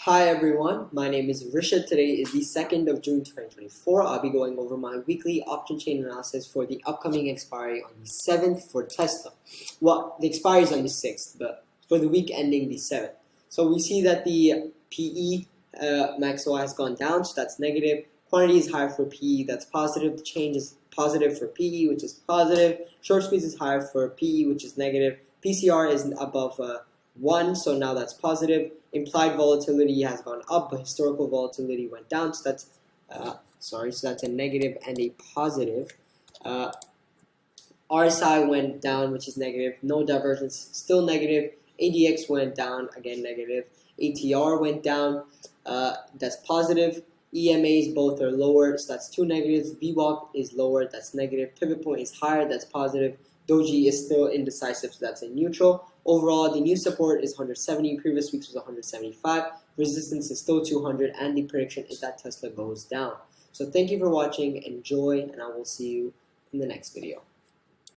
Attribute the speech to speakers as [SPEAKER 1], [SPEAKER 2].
[SPEAKER 1] Hi everyone, my name is Rishad. Today is the 2nd of June 2024. I'll be going over my weekly option chain analysis for the upcoming expiry on the 7th for Tesla. Well, the expiry is on the 6th, but for the week ending the 7th. So we see that the PE maxO has gone down, so that's negative. Quantity is higher for PE, that's positive. The change is positive for PE, which is positive. Short squeeze is higher for PE, which is negative. PCR is above 1, so now that's positive. Implied volatility has gone up, but historical volatility went down, so that's so that's a negative and a positive. RSI went down, which is negative. No divergence, still negative. ADX went down, again negative. ATR went down, that's positive. EMAs both are lower, so that's two negatives. VWAP is lower, that's negative. Pivot point is higher, that's positive. Doji is still indecisive, so that's a neutral. Overall, the new support is 170. Previous weeks was 175. Resistance is still 200, and the prediction is that Tesla goes down. So thank you for watching. Enjoy, and I will see you in the next video.